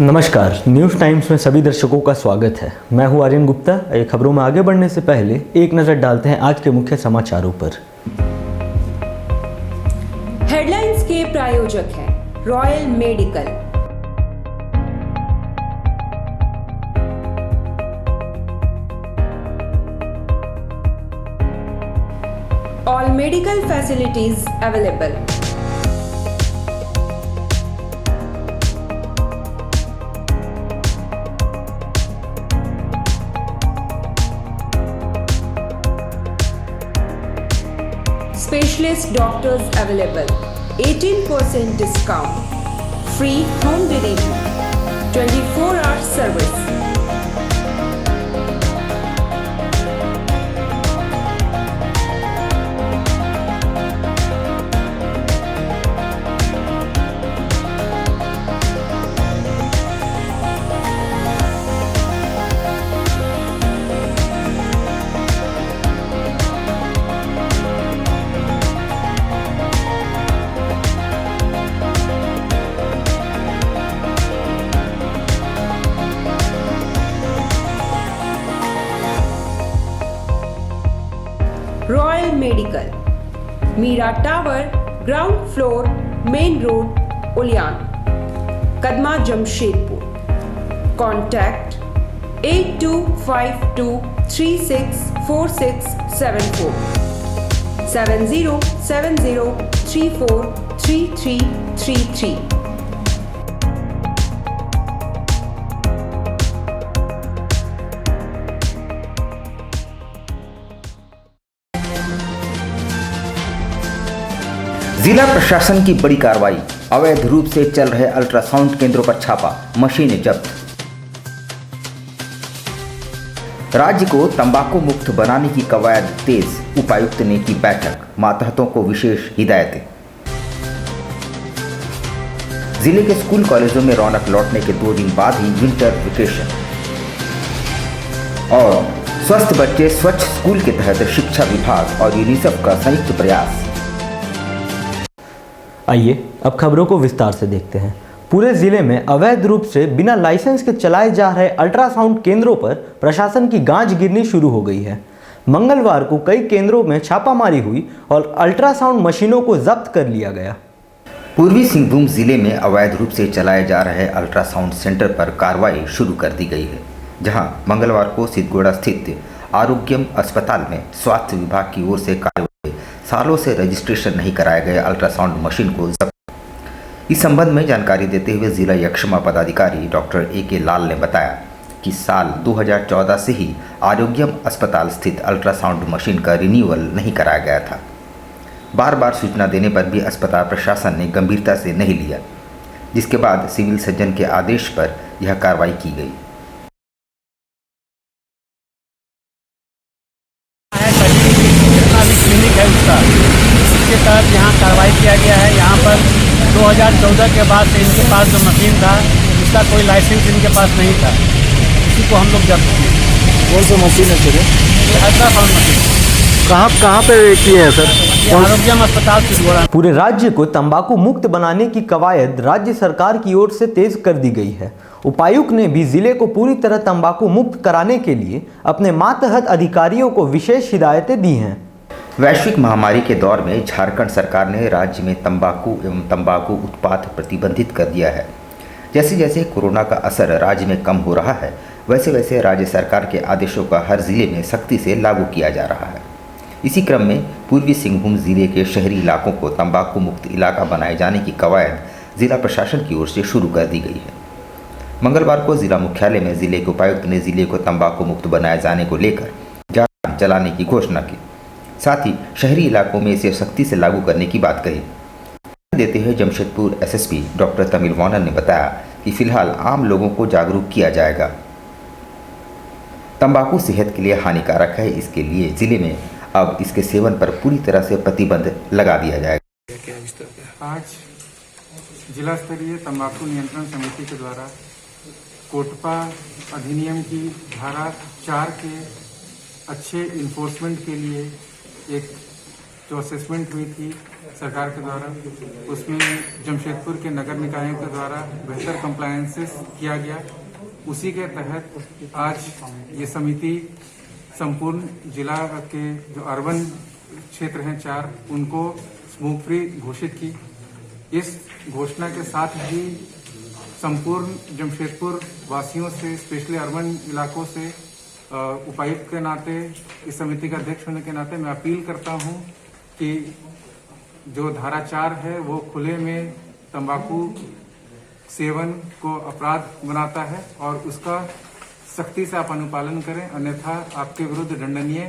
नमस्कार, news times में सभी दर्शकों का स्वागत है। मैं हूं आर्यन गुप्ता। ये खबरों में आगे बढ़ने से पहले एक नज़र डालते हैं आज के मुख्य समाचारों पर। हेडलाइंस के प्रायोजक हैं royal medical. All medical facilities available. Specialist doctors available. 18% discount. Free home delivery. 24-hour service. Royal medical, Meera tower, ground floor, main road, Uliyan, Kadma, Jamshedpur. Contact 8252364674 7070343333। जिला प्रशासन की बड़ी कार्रवाई, अवैध रूप से चल रहे अल्ट्रासाउंड केंद्रों पर छापा, मशीनें जब्त। राज्य को तंबाकू मुक्त बनाने की कवायद तेज, उपायुक्त ने की बैठक, मातहतों को विशेष हिदायतें। जिले के स्कूल कॉलेजों में रौनक लौटने के 2 दिन बाद ही विंटर वेकेशन। और स्वस्थ बच्चे स्वच्छ स्कूल के तहत शिक्षा विभाग और यूनिसेफ का संयुक्त प्रयास। आइए अब खबरों को विस्तार से देखते हैं। पूरे जिले में अवैध रूप से बिना लाइसेंस के चलाए जा रहे अल्ट्रासाउंड केंद्रों पर प्रशासन की गांज गिरनी शुरू हो गई है। मंगलवार को कई केंद्रों में छापामारी हुई और अल्ट्रासाउंड मशीनों को जब्त कर लिया गया। पूर्वी सिंहभूम जिले में अवैध रूप से चलाए जा रहे अल्ट्रासाउंड सेंटर पर कार्रवाई शुरू कर दी गई है, जहां मंगलवार को सिद्धगोड़ा स्थित आरोग्यम अस्पताल में स्वास्थ्य विभाग की ओर से कार्रवाई सालों से रजिस्ट्रेशन नहीं कराए गए अल्ट्रासाउंड मशीन को जब्त। इस संबंध में जानकारी देते हुए जिला यक्षमा पदाधिकारी डॉक्टर AK लाल ने बताया कि साल 2014 से ही आरोग्यम अस्पताल स्थित अल्ट्रासाउंड मशीन का रिन्यूअल नहीं कराया गया था। बार बार सूचना देने पर भी अस्पताल प्रशासन ने गंभीरता से नहीं लिया, जिसके बाद सिविल सर्जन के आदेश पर यह कार्रवाई की गई। इसके तहत यहाँ कार्रवाई किया गया है। यहाँ पर 2014 के बाद से इनके पास जो मशीन था, इसका कोई लाइसेंस इनके पास नहीं था, इसी को हम लोग जब्त किए। कौन सा मशीन है सर? Ultrasound machine. कहाँ पे की है सर? आरोग्यम अस्पताल सिद्धगोड़ा। पूरे राज्य को तंबाकू मुक्त बनाने की कवायद राज्य सरकार की ओर से तेज कर दी गई है। उपायुक्त ने भी जिले को पूरी तरह तंबाकू मुक्त कराने के लिए अपने मातहत अधिकारियों को विशेष हिदायतें दी हैं। वैश्विक महामारी के दौर में झारखंड सरकार ने राज्य में तंबाकू एवं तंबाकू उत्पाद प्रतिबंधित कर दिया है। जैसे जैसे कोरोना का असर राज्य में कम हो रहा है, वैसे वैसे राज्य सरकार के आदेशों का हर जिले में सख्ती से लागू किया जा रहा है। इसी क्रम में पूर्वी सिंहभूम जिले के शहरी इलाकों को तंबाकू मुक्त इलाका बनाए जाने की कवायद जिला प्रशासन की ओर से शुरू कर दी गई है। मंगलवार को जिला मुख्यालय में जिले के उपायुक्त ने जिले को तंबाकू मुक्त बनाए जाने को लेकर जागरूकता चलाने की घोषणा की। साथ ही शहरी इलाकों में इसे सख्ती से लागू करने की बात कही। देते हुए जमशेदपुर SSP डॉक्टर तमिल वानन ने बताया कि फिलहाल आम लोगों को जागरूक किया जाएगा। तंबाकू सेहत के लिए हानिकारक है, इसके लिए जिले में अब इसके सेवन पर पूरी तरह से प्रतिबंध लगा दिया जाएगा। आज जिला स्तरीय तंबाकू नियंत्रण समिति के द्वारा कोटपा अधिनियम की धारा 4 के अच्छे इन्फोर्समेंट के लिए एक जो असेसमेंट हुई थी सरकार के द्वारा, उसमें जमशेदपुर के नगर निकायों के द्वारा बेहतर कंप्लायंसेस किया गया। उसी के तहत आज ये समिति संपूर्ण जिला के जो अर्बन क्षेत्र हैं 4, उनको स्मोक फ्री घोषित की। इस घोषणा के साथ ही संपूर्ण जमशेदपुर वासियों से, स्पेशली अर्बन इलाकों से उपायुक्त के नाते, इस समिति का अध्यक्ष होने के नाते मैं अपील करता हूं कि जो धारा 4 है वो खुले में तंबाकू सेवन को अपराध बनाता है और उसका सख्ती से आप अनुपालन करें, अन्यथा आपके विरुद्ध दंडनीय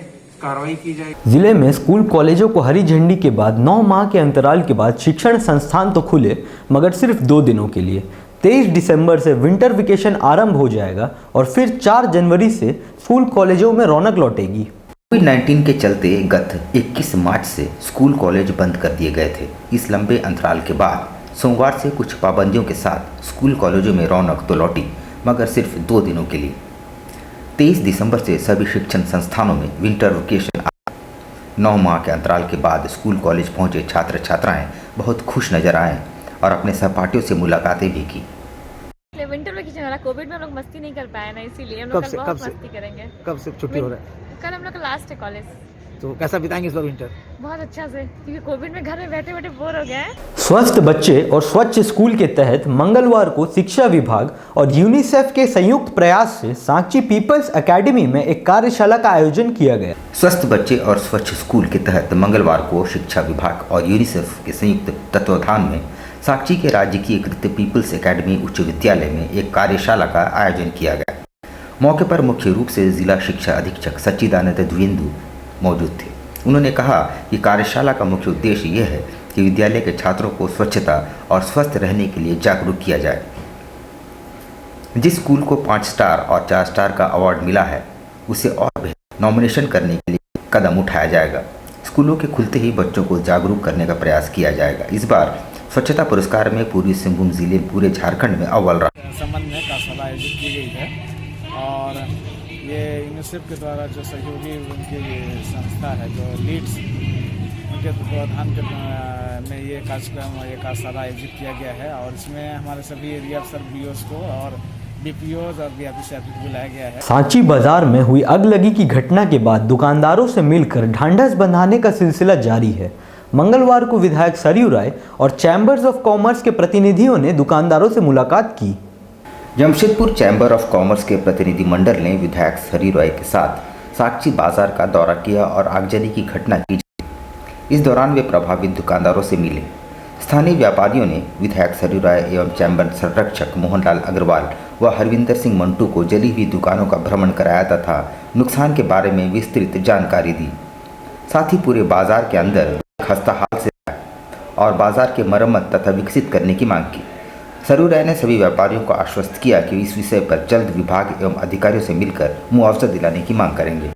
कार्रवाई की जाएगी। जिले में स्कूल कॉलेजों को हरी झंडी के बाद 9 माह के अंतराल के बाद शिक्षण संस्थान तो खुले, मगर सिर्फ 2 दिनों के लिए। 23 दिसंबर से विंटर वेकेशन आरंभ हो जाएगा और फिर 4 जनवरी से स्कूल कॉलेजों में रौनक लौटेगी। कोविड-19 के चलते गत 21 मार्च से स्कूल कॉलेज बंद कर दिए गए थे। इस लंबे अंतराल के बाद सोमवार से कुछ पाबंदियों के साथ स्कूल कॉलेजों में रौनक तो लौटी, मगर सिर्फ 2 दिनों के लिए। 23 दिसंबर से सभी शिक्षण संस्थानों में विंटर वेकेशन। 9 माह के अंतराल के बाद स्कूल कॉलेज पहुंचे छात्र छात्राएं बहुत खुश नजर आए और अपने सहपाठियों से मुलाकातें भी की। विंटर वेकेशन वाला कोविड में हम लोग मस्ती नहीं कर पाए ना, इसीलिए हम लोग कल बहुत मस्ती करेंगे। कब से छुट्टी हो रहा है? कल हम लोग का लास्ट है कॉलेज। तो कैसा बिताएंगे इस बार विंटर? बहुत अच्छा से, क्योंकि कोविड में घर में बैठे बैठे बोर हो गए हैं। स्वस्थ बच्चे और स्वच्छ स्कूल के तहत मंगलवार को शिक्षा विभाग और यूनिसेफ के संयुक्त प्रयास से सांची पीपल्स एकेडमी में एक कार्यशाला का आयोजन किया गया। स्वस्थ बच्चे और स्वच्छ स्कूल के तहत मंगलवार को शिक्षा विभाग और यूनिसेफ के संयुक्त तत्वावधान में सांची के राजकीयकृत पीपल्स एकेडमी उच्च विद्यालय में एक कार्यशाला का आयोजन किया गया। मौके पर मुख्य रूप से जिला शिक्षा अधीक्षक सच्चिदानंद द्विवेंदु मौजूद थे। उन्होंने कहा कि कार्यशाला का मुख्य उद्देश्य यह है कि विद्यालय के छात्रों को स्वच्छता और स्वस्थ रहने के लिए जागरूक किया जाए। जिस स्कूल को 5 स्टार और 4 स्टार का अवार्ड मिला है, उसे और बेहतर नॉमिनेशन करने के लिए कदम उठाया जाएगा। स्कूलों के खुलते ही बच्चों को जागरूक करने का प्रयास किया जाएगा। इस बार स्वच्छता पुरस्कार में पूर्वी सिंहभूम जिले पूरे झारखंड में अव्वल रहा। संबंध में कार्यशाला आयोजित की गई है और ये यूनिसेफ के द्वारा जो सहयोगी उनकी ये संस्था है जो लीड्स, उनके तत्वावधान में ये कार्यक्रम, ये कार्यशाला आयोजित किया गया है और इसमें हमारे सभी एरिया अफसर बीओस को और बीपीओज और बीआरपी को बुलाया गया है। सांची बाजार में हुई अगलगी की घटना के बाद दुकानदारों से मिलकर ढांढस बंधाने का सिलसिला जारी है। मंगलवार को विधायक सरयू राय और चैम्बर्स ऑफ कॉमर्स के प्रतिनिधियों ने दुकानदारों से मुलाकात की। जमशेदपुर चैम्बर ऑफ कॉमर्स के प्रतिनिधि मंडल ने विधायक सरयू राय के साथ सांची बाजार का दौरा किया और आगजनी की घटना की। इस दौरान वे प्रभावित दुकानदारों से मिले। स्थानीय व्यापारियों ने विधायक सरयू राय एवं चैम्बर संरक्षक मोहनलाल अग्रवाल व हरविंदर सिंह मंटू को जली हुई दुकानों का भ्रमण कराया तथा नुकसान के बारे में विस्तृत जानकारी दी। साथ ही पूरे बाजार के अंदर खस्ताहाल से और बाजार के मरम्मत तथा विकसित करने की मांग की। सरयू राय ने सभी व्यापारियों को आश्वस्त किया कि इस विषय पर जल्द विभाग एवं अधिकारियों से मिलकर मुआवजा दिलाने की मांग करेंगे।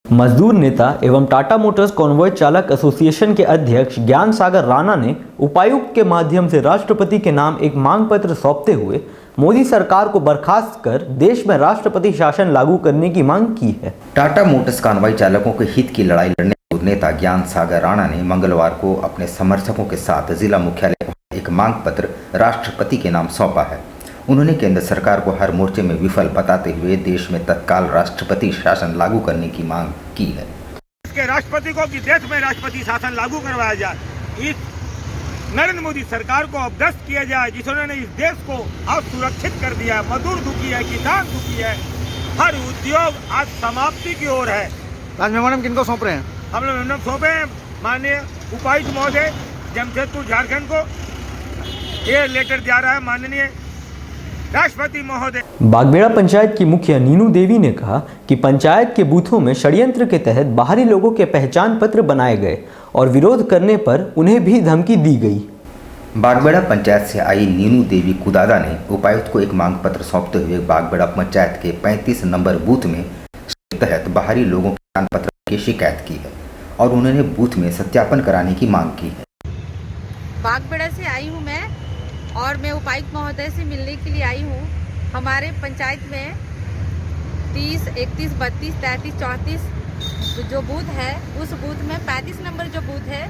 मजदूर नेता एवं टाटा मोटर्स कॉन्वॉय चालक एसोसिएशन के अध्यक्ष ज्ञान सागर राणा ने उपायुक्त के माध्यम से राष्ट्रपति के नाम एक मांग पत्र सौंपते हुए मोदी सरकार को बर्खास्त कर देश में राष्ट्रपति शासन लागू करने की मांग की है। टाटा मोटर्स कॉन्वॉय चालकों के हित की लड़ाई लड़ने वाले नेता ज्ञान सागर राणा ने मंगलवार को अपने समर्थकों के साथ जिला मुख्यालय एक मांग पत्र राष्ट्रपति के नाम सौंपा है। उन्होंने केंद्र सरकार को हर मोर्चे में विफल बताते हुए देश में तत्काल राष्ट्रपति शासन लागू करने की मांग की है। इसके राष्ट्रपति को कि देश में राष्ट्रपति शासन लागू करवाया जाए, इस नरेंद्र मोदी सरकार को अवदस्त किया जाए जिन्होंने इस देश को असुरक्षित कर दिया है। मजदूर दुखी है, किसान दुखी है, हर उद्योग आज समाप्ति की ओर है। आज मेमोरेंडम किनको सौंप रहे हैं? हम लोग मेमोरेंडम सौंपे हैं माननीय उपायुक्त महोदय जमशेदपुर झारखंड को। ये लेटर दिया रहा है माननीय राष्ट्रपति महोदय। बागबेड़ा पंचायत की मुखिया नीनू देवी ने कहा कि पंचायत के बूथों में षड्यंत्र के तहत बाहरी लोगों के पहचान पत्र बनाए गए और विरोध करने पर उन्हें भी धमकी दी गई। बागबेड़ा पंचायत से आई नीनू देवी कुदादा ने उपायुक्त को एक मांग पत्र सौंपते हुए बागबेड़ा पंचायत के 35 नंबर बूथ में तहत बाहरी लोगों के पहचान पत्र की शिकायत की है और उन्होंने बूथ में सत्यापन कराने की मांग की है। बागबेड़ा से आई हूँ मैं और मैं उपायुक्त महोदय से मिलने के लिए आई हूँ। हमारे पंचायत में 30, 31, 32, 33, 34 जो बूथ है, उस बूथ में 35 नंबर जो बूथ है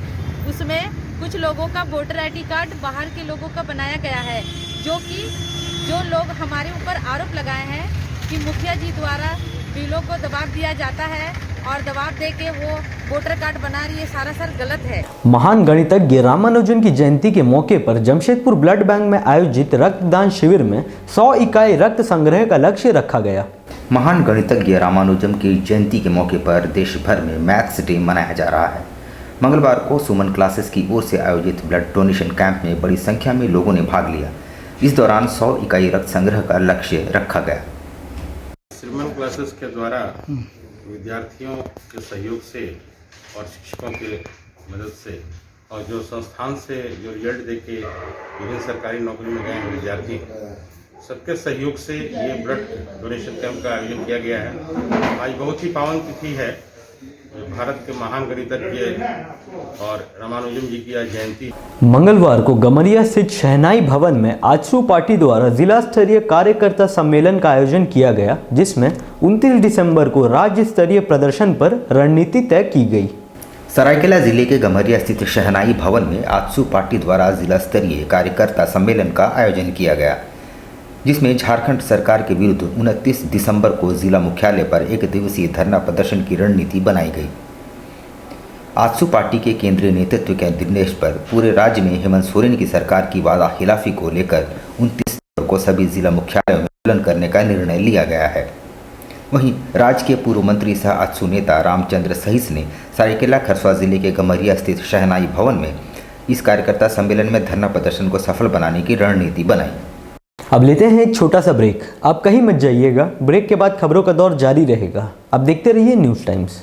उसमें कुछ लोगों का वोटर ID कार्ड बाहर के लोगों का बनाया गया है, जो लोग हमारे ऊपर आरोप लगाए हैं कि मुखिया जी द्वारा बिलों को दबाव दिया जाता है और दबाव दे के वो वोटर कार्ड बना रही है, सारा सर गलत है। महान गणितज्ञ रामानुजन की जयंती के मौके पर जमशेदपुर ब्लड बैंक में आयोजित रक्तदान शिविर में 100 इकाई रक्त संग्रह का लक्ष्य रखा गया। महान गणितज्ञ रामानुजन की जयंती के मौके पर देश भर में मैथ्स डे मनाया जा रहा है। मंगलवार को सुमन क्लासेस की ओर से आयोजित ब्लड डोनेशन कैंप में बड़ी संख्या में लोगों ने भाग लिया। इस दौरान 100 इकाई रक्त संग्रह का लक्ष्य रखा गया। सुमन क्लासेस के द्वारा विद्यार्थियों के सहयोग से और शिक्षकों के मदद से और जो संस्थान से जो रिजल्ट देके विभिन्न सरकारी नौकरी में गए हैं विद्यार्थी, सबके सहयोग से ये ब्लड डोनेशन कैंप का आयोजन किया गया है। आज बहुत ही पावन तिथि है, भारत के महान गणितज्ञ और रामानुजन जी की आज जयंती। मंगलवार को गमरिया स्थित शहनाई भवन में आजसू पार्टी द्वारा जिला स्तरीय कार्यकर्ता सम्मेलन का आयोजन किया गया, जिसमें 29 दिसंबर को राज्य स्तरीय प्रदर्शन पर रणनीति तय की गई। सरायकेला जिले के गमरिया स्थित शहनाई भवन में आजसू पार्टी द्वारा जिला स्तरीय कार्यकर्ता सम्मेलन का आयोजन किया गया, जिसमें झारखंड सरकार के विरुद्ध 29 दिसंबर को जिला मुख्यालय पर एक दिवसीय धरना प्रदर्शन की रणनीति बनाई गई। आजसू पार्टी के केंद्रीय नेतृत्व के निर्देश पर पूरे राज्य में हेमंत सोरेन की सरकार की वादा खिलाफी को लेकर 29 दिसंबर को सभी जिला मुख्यालयों में आंदोलन करने का निर्णय लिया गया है। वहीं राज्य के पूर्व मंत्री सह आजसू नेता रामचंद्र सहिस ने सरायकेला खरसुआ जिले के गमरिया स्थित शहनाई भवन में इस कार्यकर्ता सम्मेलन में धरना प्रदर्शन को सफल बनाने की रणनीति बनाई। अब लेते हैं एक छोटा सा ब्रेक। आप कहीं मत जाइएगा, ब्रेक के बाद खबरों का दौर जारी रहेगा। अब देखते रहिए न्यूज़ टाइम्स।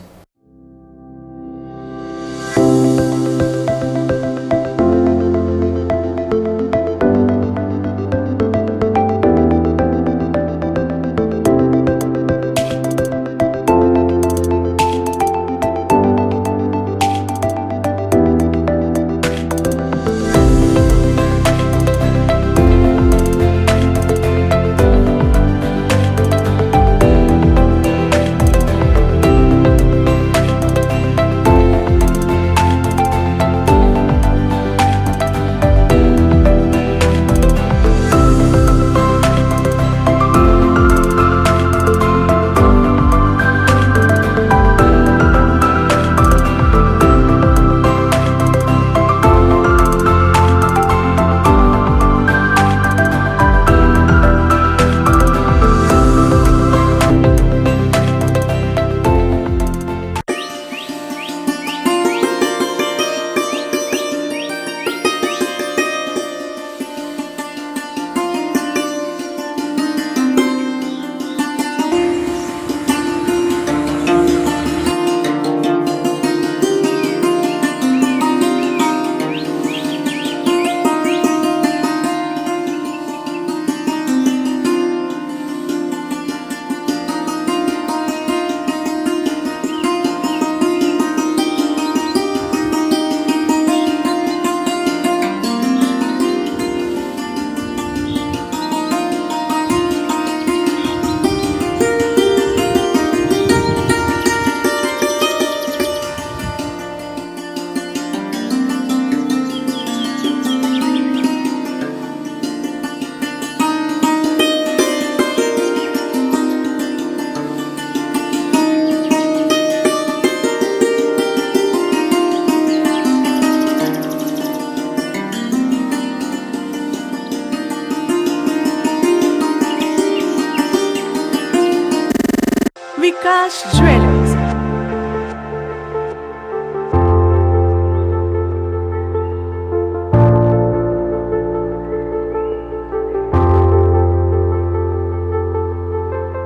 विकास ज्वेलर्स।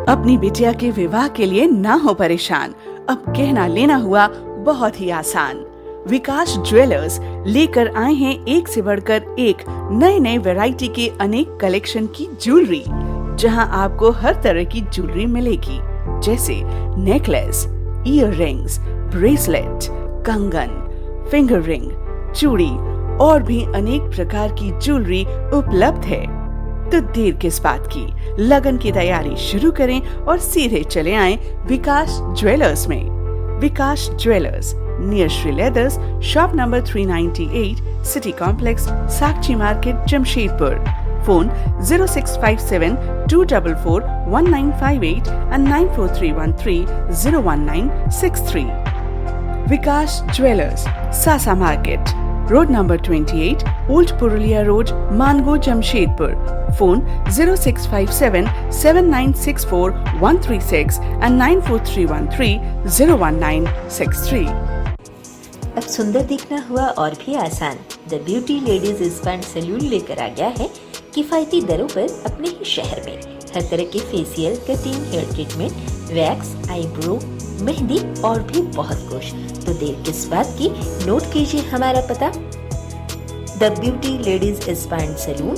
अपनी बिटिया के विवाह के लिए ना हो परेशान, अब कहना लेना हुआ बहुत ही आसान। विकास ज्वेलर्स लेकर आए हैं एक से बढ़कर एक नए नए वैरायटी के अनेक कलेक्शन की ज्वेलरी, जहां आपको हर तरह की ज्वेलरी मिलेगी, जैसे नेकलेस, ईयर रिंग्स, ब्रेसलेट, कंगन, फिंगर रिंग, चूड़ी और भी अनेक प्रकार की ज्वेलरी उपलब्ध है। तो देर किस बात की, लगन की तैयारी शुरू करें और सीधे चले आएं विकास ज्वेलर्स में। Vikas jewellers, near Shri leathers, shop number 398, city complex, Sakshi market, Jamshedpur. Phone 0657-244-1958 and 94313-01963. Vikas Jewelers, Sasa Market, Road number 28, Old Purulia Road, Mango, Jamshedpur. Phone 0657-7964-136 and 94313-01963. अब सुंदर दिखना हुआ और भी आसान। The beauty ladies spa and salon लेकर आ गया है किफ़ायती दरों पर अपने ही शहर में। हर तरह के facial, cutting, hair treatment, wax, eyebrow, mehndi और भी बहुत कुछ। तो देर किस बात की, नोट कीजिए हमारा पता। The beauty ladies spa and salon,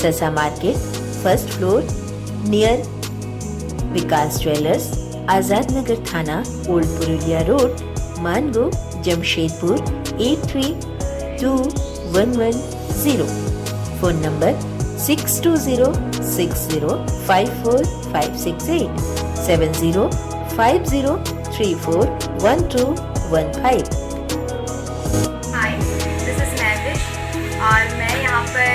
Sasa market, first floor, near Vikas jewellers, Azad Nagar थाना, old Purulia road, Mango, Jamshedpur 832110। Phone number 6206054568 7050341215। Hi, this is Mavish और मैं यहाँ पर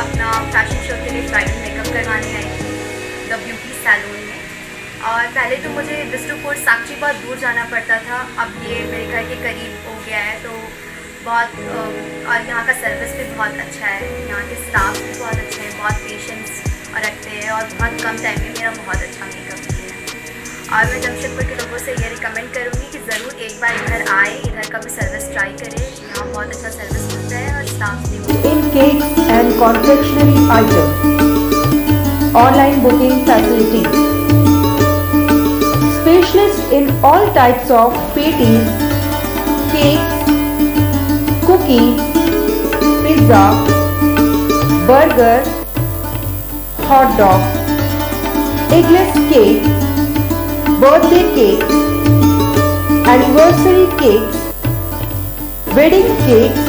अपना फैशन शो के लिए ब्राइडल मेकअप करवाने आई थी द ब्यूटी सैलून में। और पहले तो मुझे बिस्टुपुर साक्षी बहुत दूर जाना पड़ता था, अब ये मेरे घर के करीब हो गया है। तो बहुत और यहाँ का सर्विस भी बहुत अच्छा है, यहाँ के स्टाफ भी बहुत अच्छे हैं, बहुत पेशेंस रखते हैं और बहुत कम टाइम में मेरा बहुत अच्छा मेकअप किया है। और मैं जमशेदपुर के लोगों से ये रिकमेंड करूँगी कि ज़रूर एक बार इधर आए, इधर का भी सर्विस ट्राई करें। यहाँ बहुत अच्छा सर्विस मिलता है और स्टाफ भी। In cakes and confectionery items, online booking facilities, specialist in all types of patties, cakes, cookies, pizza, burger, hot dog, eggless cake, birthday cake, anniversary cakes, wedding cakes,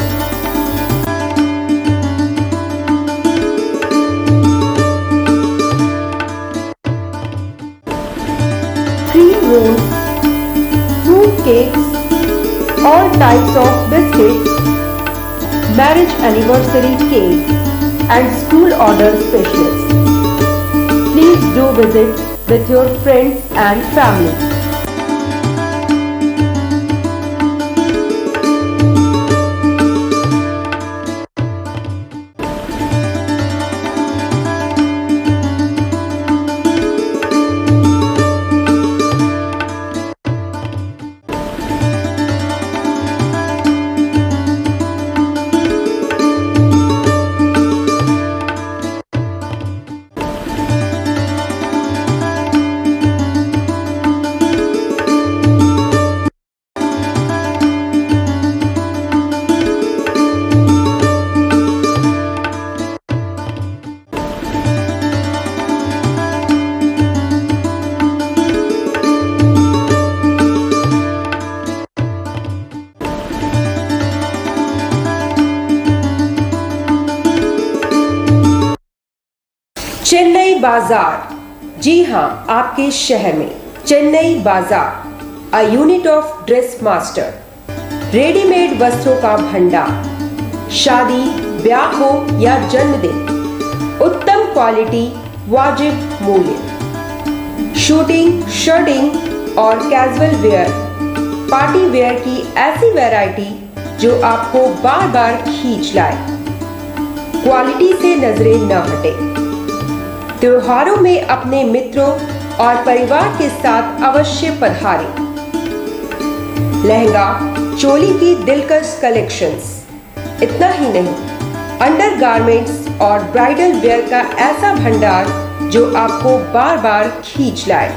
cream rolls, fruit cakes, all types of biscuits, marriage anniversary cake and school order specialists. Please do visit with your friends and family. Chennai बाजार, जी हाँ, आपके शहर में चेन्नई बाजार, a unit of dress master, readymade वस्त्रों का भंडार। शादी, ब्याह हो या जन्मदिन, उत्तम क्वालिटी, वाजिब मूल्य। शूटिंग, शर्टिंग और कैजुअल वेयर, पार्टी वेयर की ऐसी वैरायटी जो आपको बार बार खींच लाए। क्वालिटी से नजरें न हटे। त्योहारों में अपने मित्रों और परिवार के साथ अवश्य पधारें। लहंगा, चोली की दिलकश कलेक्शंस। इतना ही नहीं, अंडरगारमेंट्स और ब्राइडल वेयर का ऐसा भंडार जो आपको बार बार खींच लाए।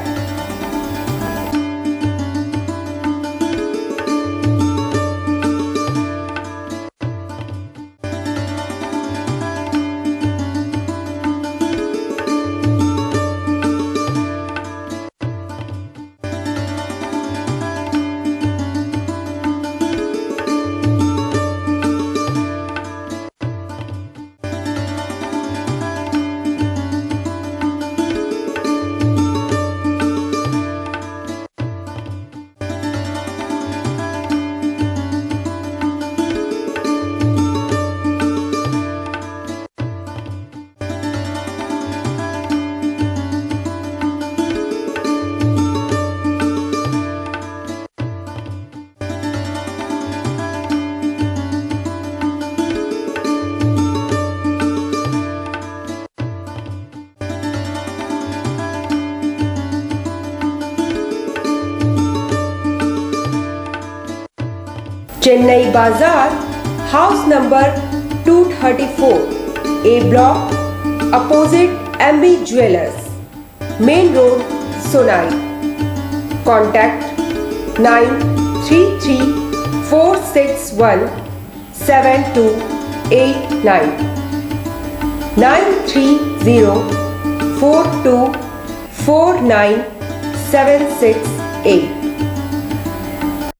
चेन्नई बाजार, house number 234, A block, opposite MB Jewelers, Main Road, Sonai. Contact 933-461-7289, 930-4249-768.